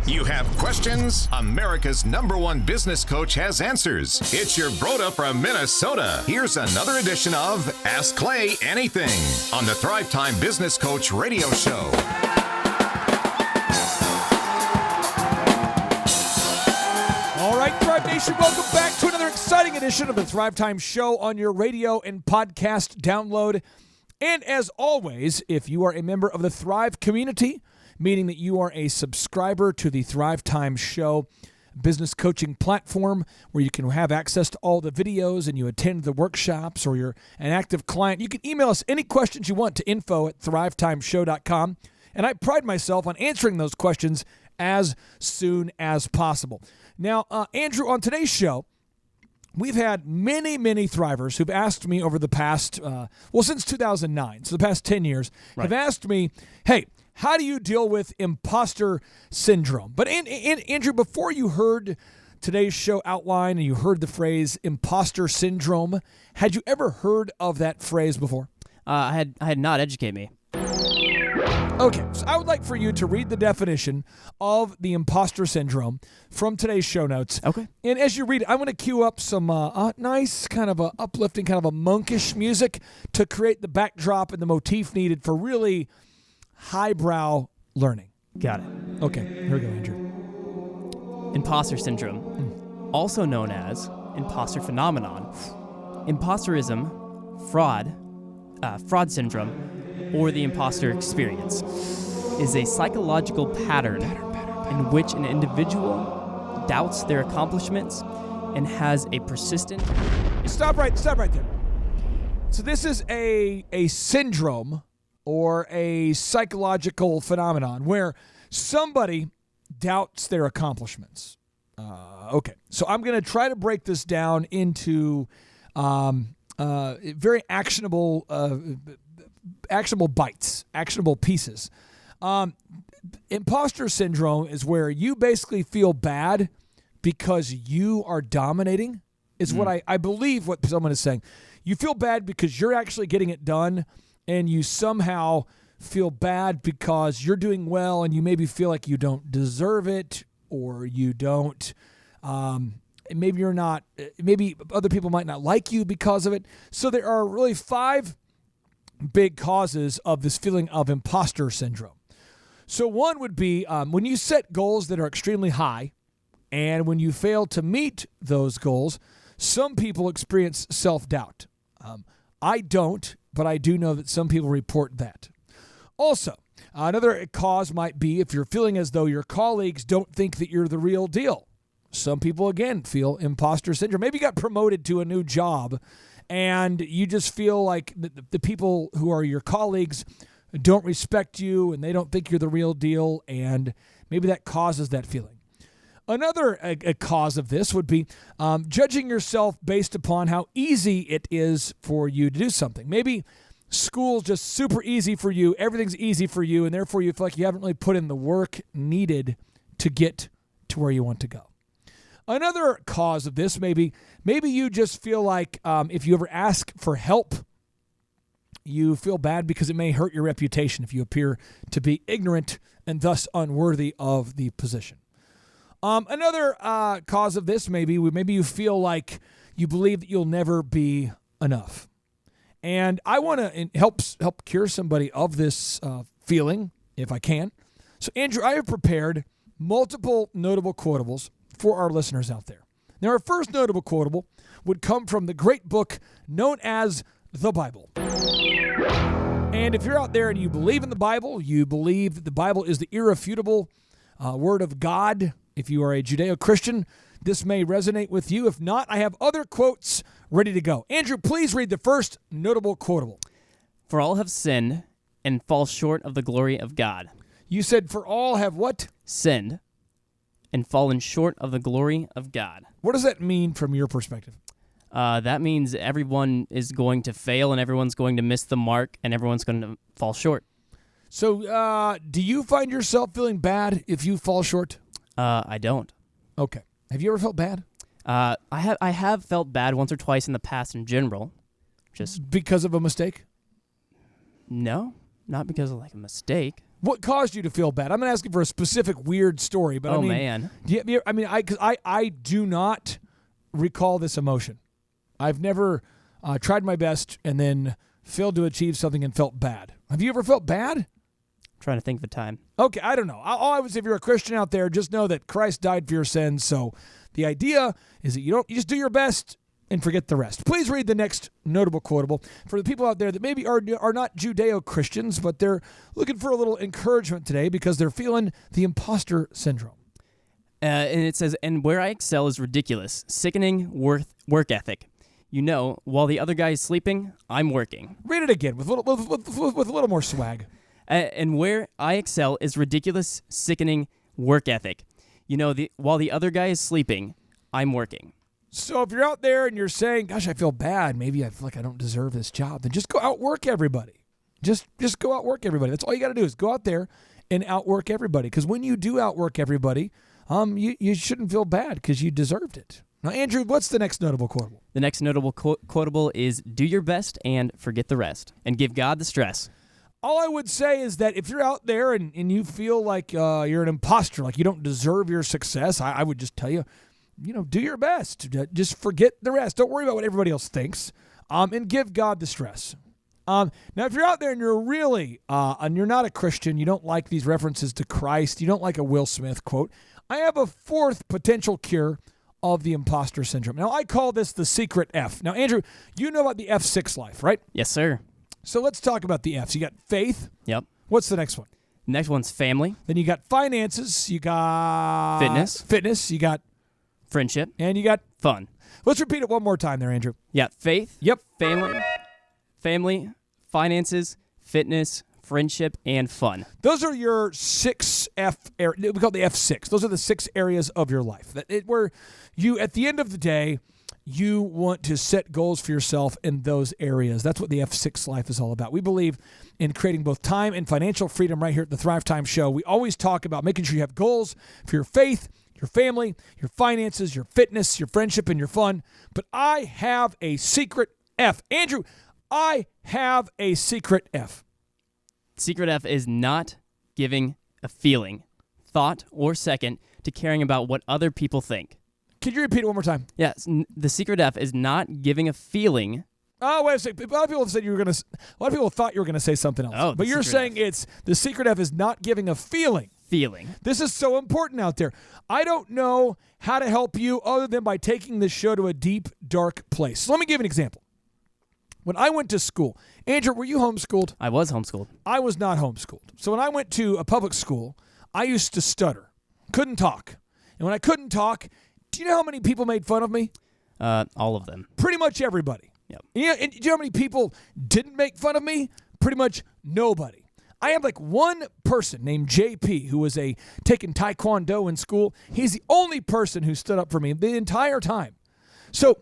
You have questions? America's #1 business coach has answers. It's your Broda from Minnesota. Here's another edition of Ask Clay Anything on the Thrivetime Business Coach Radio Show. All right, Thrive Nation, welcome back to another exciting edition of the Thrivetime Show on your radio and podcast download. And as always, if you are a member of the Thrive community, meaning that you are a subscriber to the Thrivetime Show business coaching platform where you can have access to all the videos and you attend the workshops, or you're an active client, you can email us any questions you want to info@thrivetimeshow.com. And I pride myself on answering those questions as soon as possible. Now, Andrew, on today's show, we've had many Thrivers who've asked me over the past, since 2009, so the past 10 years, have asked me, hey, how do you deal with imposter syndrome? But Andrew, before you heard today's show outline and you heard the phrase imposter syndrome, had you ever heard of that phrase before? I had not. Educate me. Okay, so I would like for you to read the definition of the imposter syndrome from today's show notes. Okay. And as you read it, I'm going to cue up some nice kind of a uplifting, kind of a monkish music to create the backdrop and the motif needed for really highbrow learning. Got it. Okay, here we go, Andrew. Imposter syndrome, also known as imposter phenomenon, imposterism, fraud syndrome, or the imposter experience, is a psychological pattern in which an individual doubts their accomplishments and has a persistent... Stop right there. So this is a syndrome or a psychological phenomenon where somebody doubts their accomplishments. Okay, so I'm going to try to break this down into very actionable bites, actionable pieces. Imposter syndrome is where you basically feel bad because you are dominating, is what I believe what someone is saying. You feel bad because you're actually getting it done, and you somehow feel bad because you're doing well and you maybe feel like you don't deserve it, or you don't, maybe you're not, maybe other people might not like you because of it. So there are really 5 big causes of this feeling of imposter syndrome. So one would be when you set goals that are extremely high, and when you fail to meet those goals, some people experience self-doubt. I don't, but I do know that some people report that. Also, another cause might be if you're feeling as though your colleagues don't think that you're the real deal. Some people, again, feel imposter syndrome. Maybe you got promoted to a new job, and you just feel like the people who are your colleagues don't respect you and they don't think you're the real deal, and maybe that causes that feeling. Another a cause of this would be judging yourself based upon how easy it is for you to do something. Maybe school's just super easy for you, everything's easy for you, and therefore you feel like you haven't really put in the work needed to get to where you want to go. Another cause of this, maybe you just feel like if you ever ask for help, you feel bad because it may hurt your reputation if you appear to be ignorant and thus unworthy of the position. Another cause of this, maybe you feel like you believe that you'll never be enough. And I want to help cure somebody of this feeling, if I can. So, Andrew, I have prepared multiple notable quotables for our listeners out there. Now, our first notable quotable would come from the great book known as the Bible. And if you're out there and you believe in the Bible, you believe that the Bible is the irrefutable Word of God, if you are a Judeo-Christian, this may resonate with you. If not, I have other quotes ready to go. Andrew, please read the first notable quotable. For all have sinned and fall short of the glory of God. You said for all have what? Sinned and fallen short of the glory of God. What does that mean from your perspective? That means everyone is going to fail and everyone's going to miss the mark and everyone's going to fall short. So do you find yourself feeling bad if you fall short? I don't. Okay. Have you ever felt bad? I have felt bad once or twice in the past in general. Just because of a mistake? No, not because of like a mistake. What caused you to feel bad? I'm not asking for a specific weird story, but Man. I do not recall this emotion. I've never tried my best and then failed to achieve something and felt bad. Have you ever felt bad? I'm trying to think of a time. Okay, I don't know. All I would say, if you're a Christian out there, just know that Christ died for your sins. So the idea is that you just do your best and forget the rest. Please read the next notable quotable for the people out there that maybe are not Judeo-Christians, but they're looking for a little encouragement today because they're feeling the imposter syndrome. And it says, and where I excel is ridiculous, sickening work ethic. While the other guy is sleeping, I'm working. Read it again with a little more swag. And where I excel is ridiculous, sickening work ethic. While the other guy is sleeping, I'm working. So if you're out there and you're saying, gosh, I feel bad, maybe I feel like I don't deserve this job, then just go outwork everybody. Just go outwork everybody. That's all you got to do is go out there and outwork everybody. Because when you do outwork everybody, you shouldn't feel bad because you deserved it. Now, Andrew, what's the next notable quotable? The next notable quotable is, do your best and forget the rest, and give God the stress. All I would say is that if you're out there and you feel like you're an imposter, like you don't deserve your success, I would just tell you, do your best. Just forget the rest. Don't worry about what everybody else thinks, and give God the stress. Now, if you're out there and you're really, and you're not a Christian, you don't like these references to Christ, you don't like a Will Smith quote, I have a fourth potential cure of the imposter syndrome. Now, I call this the secret F. Now, Andrew, you know about the F6 life, right? Yes, sir. So let's talk about the Fs. You got faith. Yep. What's the next one? Next one's family. Then you got finances. You got Fitness. You got friendship. And you got fun. Let's repeat it one more time there, Andrew. Yeah, faith. Yep. Family, finances, fitness, friendship, and fun. Those are your 6 F areas. We call it the F6. Those are the 6 areas of your life where you, at the end of the day, you want to set goals for yourself in those areas. That's what the F6 life is all about. We believe in creating both time and financial freedom right here at the Thrivetime Show. We always talk about making sure you have goals for your faith, your family, your finances, your fitness, your friendship, and your fun. But I have a secret F. Andrew, I have a secret F. Secret F is not giving a feeling, thought, or second to caring about what other people think. Could you repeat it one more time? Yes, the secret F is not giving a feeling. Oh, wait a second. A lot of people said a lot of people thought you were gonna say something else. Oh, but you're saying it's the secret F is not giving a feeling. This is so important out there. I don't know how to help you other than by taking this show to a deep, dark place. So let me give an example. When I went to school, Andrew, were you homeschooled? I was homeschooled. I was not homeschooled. So when I went to a public school, I used to stutter, couldn't talk. And when I couldn't talk, do you know how many people made fun of me? All of them. Pretty much everybody. Yep. And do you know how many people didn't make fun of me? Pretty much nobody. I had like one person named JP who was taking Taekwondo in school. He's the only person who stood up for me the entire time. So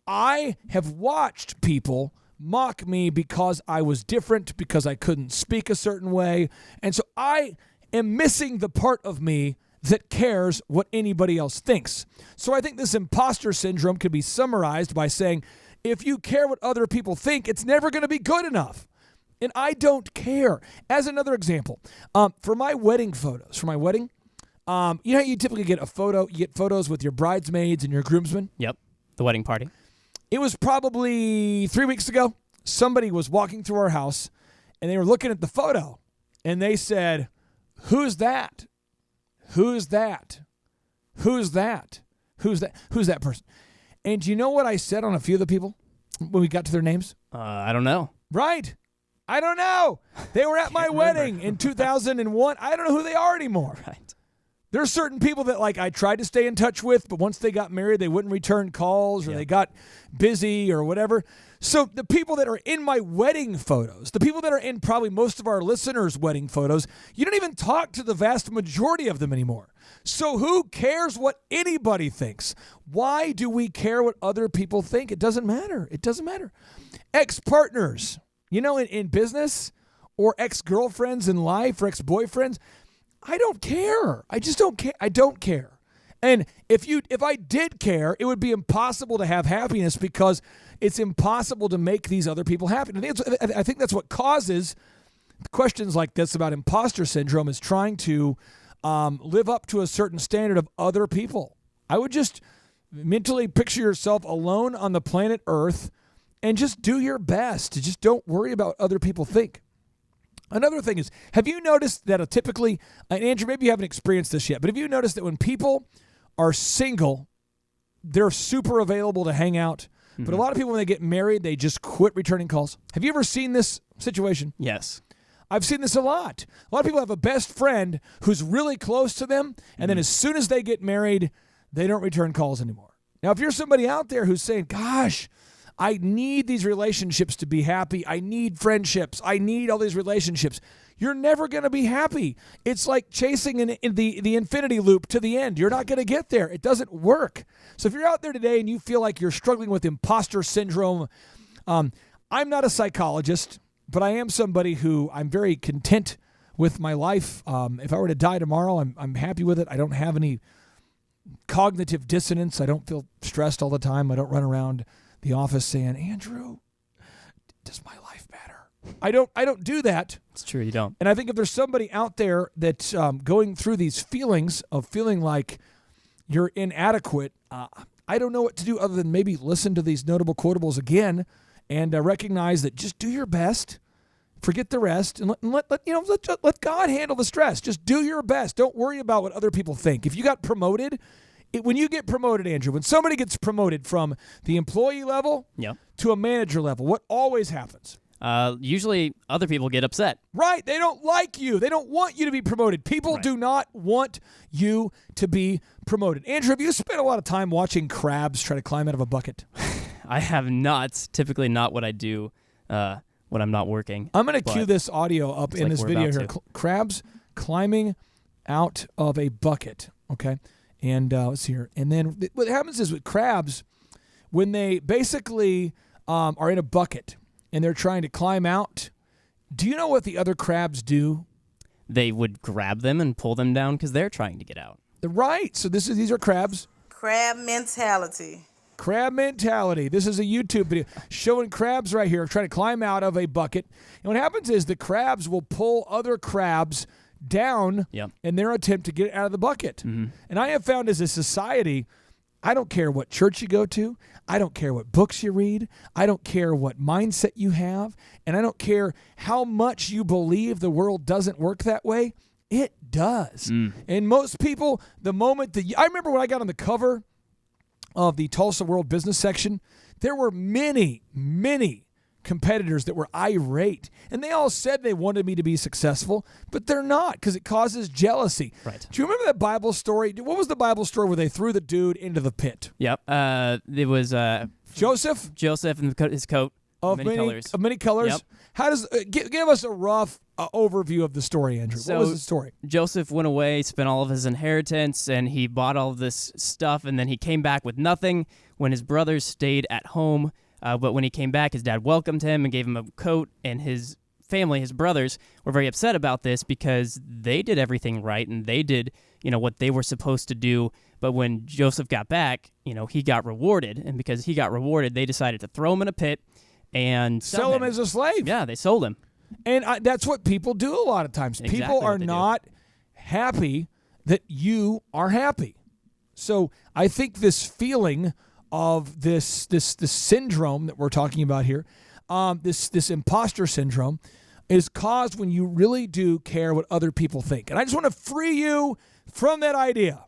I have watched people mock me because I was different, because I couldn't speak a certain way. And so I am missing the part of me that cares what anybody else thinks. So I think this imposter syndrome could be summarized by saying, if you care what other people think, it's never going to be good enough. And I don't care. As another example, for my wedding photos, you know how you typically get you get photos with your bridesmaids and your groomsmen? Yep, the wedding party. It was probably 3 weeks ago. Somebody was walking through our house, and they were looking at the photo, and they said, "Who's that? Who's that? Who's that? Who's that? Who's that person?" And do you know what I said on a few of the people when we got to their names? I don't know. Right. I don't know. They were at my wedding in 2001. I don't know who they are anymore. Right. There are certain people that I tried to stay in touch with, but once they got married, they wouldn't return calls or they got busy or whatever. So the people that are in my wedding photos, the people that are in probably most of our listeners' wedding photos, you don't even talk to the vast majority of them anymore. So who cares what anybody thinks? Why do we care what other people think? It doesn't matter. It doesn't matter. Ex-partners, in business, or ex-girlfriends in life or ex-boyfriends, I don't care. I just don't care. I don't care. And if I did care, it would be impossible to have happiness because it's impossible to make these other people happy. I think that's what causes questions like this about imposter syndrome is trying to live up to a certain standard of other people. I would just mentally picture yourself alone on the planet Earth and just do your best. Just don't worry about what other people think. Another thing is, have you noticed that typically, and Andrew, maybe you haven't experienced this yet, but have you noticed that when people are single, they're super available to hang out, but a lot of people, when they get married, they just quit returning calls? Have you ever seen this situation? Yes. I've seen this a lot. A lot of people have a best friend who's really close to them, and then as soon as they get married, they don't return calls anymore. Now, if you're somebody out there who's saying, gosh, I need these relationships to be happy. I need friendships. I need all these relationships. You're never going to be happy. It's like chasing the infinity loop to the end. You're not going to get there. It doesn't work. So if you're out there today and you feel like you're struggling with imposter syndrome, I'm not a psychologist, but I am somebody who I'm very content with my life. If I were to die tomorrow, I'm happy with it. I don't have any cognitive dissonance. I don't feel stressed all the time. I don't run around the office saying, Andrew, does my life matter? I don't do that. It's true, you don't. And I think if there's somebody out there that's going through these feelings of feeling like you're inadequate, I don't know what to do other than maybe listen to these notable quotables again and recognize that just do your best, forget the rest, and let God handle the stress. Just do your best. Don't worry about what other people think. If you got promoted, when you get promoted, Andrew, when somebody gets promoted from the employee level to a manager level, what always happens? Usually other people get upset. Right. They don't like you. They don't want you to be promoted. People do not want you to be promoted. Andrew, have you spent a lot of time watching crabs try to climb out of a bucket? I have not. Typically not what I do when I'm not working. I'm going to cue this audio up in this video here. Crabs climbing out of a bucket. Okay. And let's see here. And then what happens is with crabs, when they basically are in a bucket and they're trying to climb out, do you know what the other crabs do? They would grab them and pull them down because they're trying to get out. Right. So these are crabs. Crab mentality. Crab mentality. This is a YouTube video showing crabs right here trying to climb out of a bucket. And what happens is the crabs will pull other crabs down in their attempt to get out of the bucket. And I have found as a society, I don't care what church you go to. I don't care what books you read. I don't care what mindset you have. And I don't care how much you believe the world doesn't work that way. It does. And most people, the moment that I remember when I got on the cover of the Tulsa World Business section, there were many, many competitors that were irate, and they all said they wanted me to be successful, but they're not because it causes jealousy. Right. Do you remember that Bible story? What was the Bible story where they threw the dude into the pit? Yep. It was Joseph and his coat of many colors. Of many colors. Yep. How does give us a rough overview of the story, Andrew? So, what was the story? Joseph went away, spent all of his inheritance, and he bought all of this stuff, and then he came back with nothing when his brothers stayed at home. But when he came back, his dad welcomed him and gave him a coat, and his family, his brothers, were very upset about this because they did everything right and they did, what they were supposed to do. But when Joseph got back, he got rewarded, and because he got rewarded, they decided to throw him in a pit and sell him as a slave. Yeah, they sold him. And that's what people do a lot of times. Exactly people are not happy that you are happy. So I think this feeling of this syndrome that we're talking about here, this imposter syndrome, is caused when you really do care what other people think. And I just want to free you from that idea.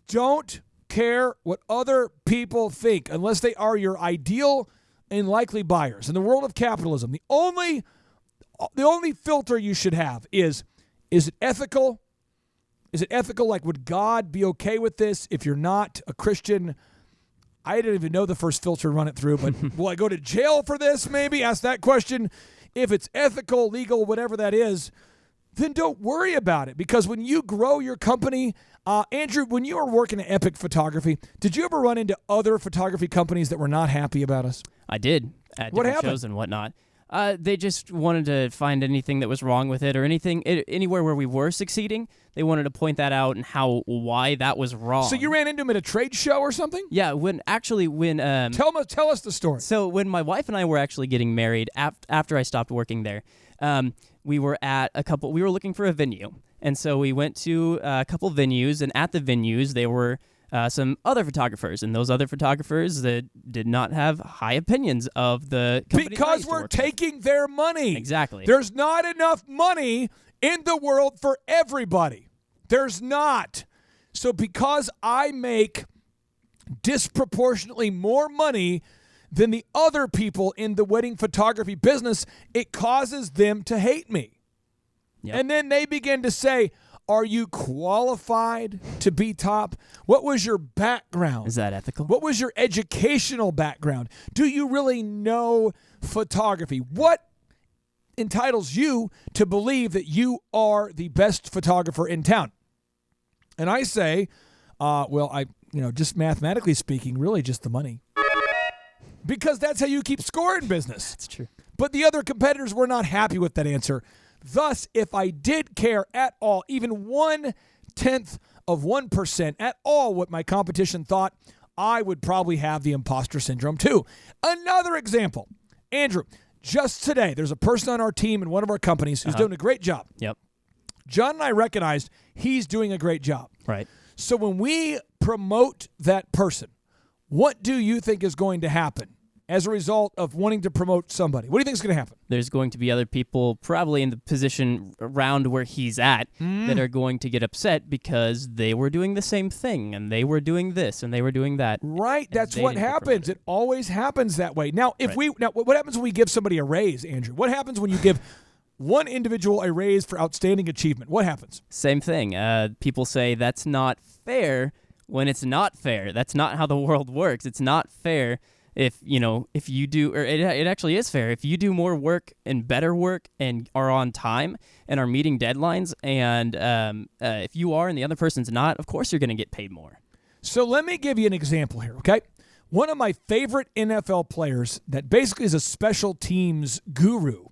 Don't care what other people think unless they are your ideal and likely buyers. In the world of capitalism, the only filter you should have is it ethical? Is it ethical? Like, would God be okay with this? If you're not a Christian, I didn't even know the first filter to run it through, but will I go to jail for this? Maybe ask that question. If it's ethical, legal, whatever that is, then don't worry about it. Because when you grow your company, Andrew, when you were working at Epic Photography, did you ever run into other photography companies that were not happy about us? I did at What different happened? shows and whatnot. They just wanted to find anything that was wrong with it or anywhere where we were succeeding. They wanted to point that out and why that was wrong. So you ran into him at a trade show or something? Yeah, when tell us the story. So when my wife and I were actually getting married after I stopped working there, We were looking for a venue. And so we went to a couple venues, and at the venues, there were some other photographers, and those other photographers that did not have high opinions of the company. Because we're taking their money. Exactly. There's not enough money in the world for everybody. There's not. So because I make disproportionately more money than the other people in the wedding photography business, it causes them to hate me. Yep. And then they begin to say, are you qualified to be top? What was your background? Is that ethical? What was your educational background? Do you really know photography? What entitles you to believe that you are the best photographer in town? And I say, just mathematically speaking, really just the money. Because that's how you keep score in business. That's true. But the other competitors were not happy with that answer. Thus, if I did care at all, even 0.1% at all what my competition thought, I would probably have the imposter syndrome too. Another example, Andrew, just today, there's a person on our team in one of our companies who's doing a great job. Yep. John and I recognized he's doing a great job. Right. So when we promote that person, what do you think is going to happen as a result of wanting to promote somebody? What do you think is going to happen? There's going to be other people probably in the position around where he's at that are going to get upset because they were doing the same thing and they were doing this and they were doing that. Right. That's what happens. It always happens that way. Now, what happens when we give somebody a raise, Andrew? What happens when you give one individual a raise for outstanding achievement? What happens? Same thing. People say that's not fair when it's not fair. That's not how the world works. It's not fair. If you do, or it actually is fair. If you do more work and better work and are on time and are meeting deadlines, and if you are and the other person's not, of course you're going to get paid more. So let me give you an example here, okay? One of my favorite NFL players that basically is a special teams guru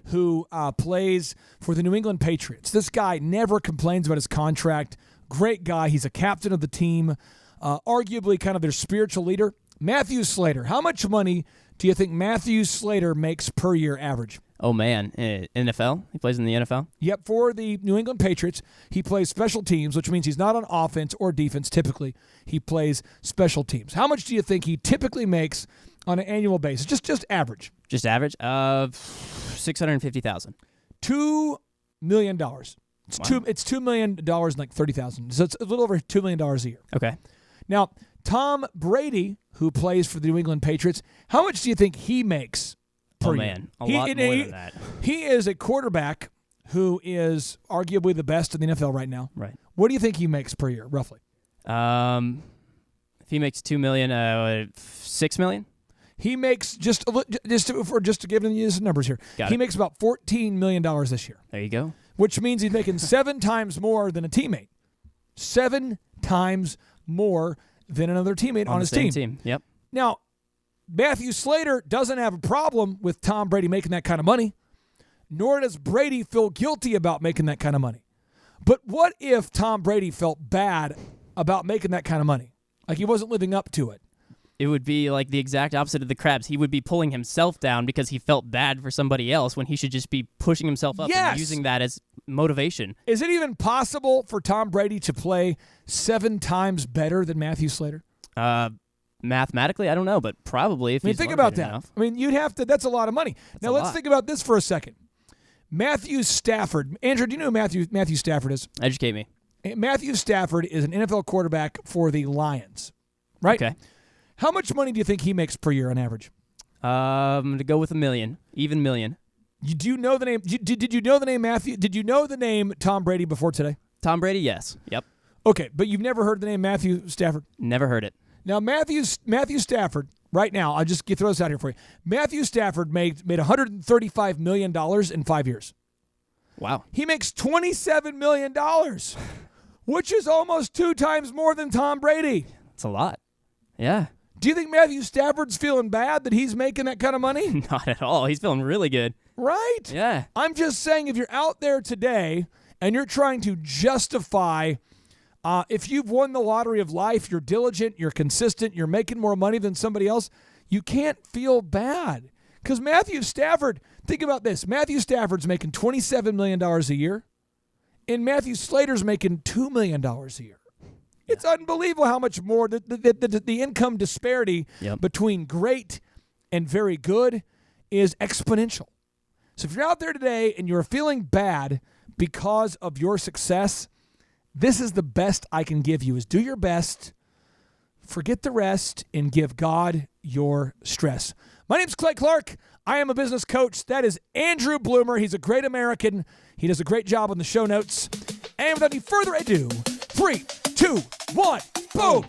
who plays for the New England Patriots. This guy never complains about his contract. Great guy. He's a captain of the team, arguably kind of their spiritual leader. Matthew Slater. How much money do you think Matthew Slater makes per year average? Oh, man. NFL? He plays in the NFL? Yep, for the New England Patriots. He plays special teams, which means he's not on offense or defense typically. He plays special teams. How much do you think he typically makes on an annual basis? Just average. Just average? $650,000. $2 million. It's $2 million and like $30,000. So it's a little over $2 million a year. Okay. Now, Tom Brady, who plays for the New England Patriots, how much do you think he makes per year? A lot more than that. He is a quarterback who is arguably the best in the NFL right now. Right. What do you think he makes per year, roughly? If he makes $2 million, $6 million? He makes just to give you some numbers here. He makes about $14 million this year. There you go. Which means he's making 7 times more than a teammate. 7 times more than another teammate on his team. Yep. Now, Matthew Slater doesn't have a problem with Tom Brady making that kind of money, nor does Brady feel guilty about making that kind of money. But what if Tom Brady felt bad about making that kind of money? Like he wasn't living up to it. It would be like the exact opposite of the Krabs. He would be pulling himself down because he felt bad for somebody else when he should just be pushing himself up and using that as motivation. Is it even possible for Tom Brady to play 7 times better than Matthew Slater? Mathematically, I don't know, but probably if he's think about that. Enough. I mean, you'd have to. That's a lot of money. Now let's think about this for a second. Matthew Stafford. Andrew, do you know who Matthew Stafford is? Educate me. Matthew Stafford is an NFL quarterback for the Lions, right? Okay. How much money do you think he makes per year on average? To go with $1 million, even million. Do you know the name? Did you know the name Matthew? Did you know the name Tom Brady before today? Tom Brady, yes. Yep. Okay, but you've never heard the name Matthew Stafford? Never heard it. Now, Matthew Stafford, right now, I'll just throw this out here for you. Matthew Stafford made $135 million in 5 years. Wow. He makes $27 million, which is almost 2 times more than Tom Brady. That's a lot. Yeah. Do you think Matthew Stafford's feeling bad that he's making that kind of money? Not at all. He's feeling really good. Right? Yeah. I'm just saying if you're out there today and you're trying to justify if you've won the lottery of life, you're diligent, you're consistent, you're making more money than somebody else, you can't feel bad Because Matthew Stafford, think about this. Matthew Stafford's making $27 million a year, and Matthew Slater's making $2 million a year. It's unbelievable how much more the income disparity between great and very good is exponential. So if you're out there today and you're feeling bad because of your success, this is the best I can give you, is do your best, forget the rest, and give God your stress. My name's Clay Clark. I am a business coach. That is Andrew Bloomer. He's a great American. He does a great job on the show notes. And without any further ado, 3, 2, 1, boom!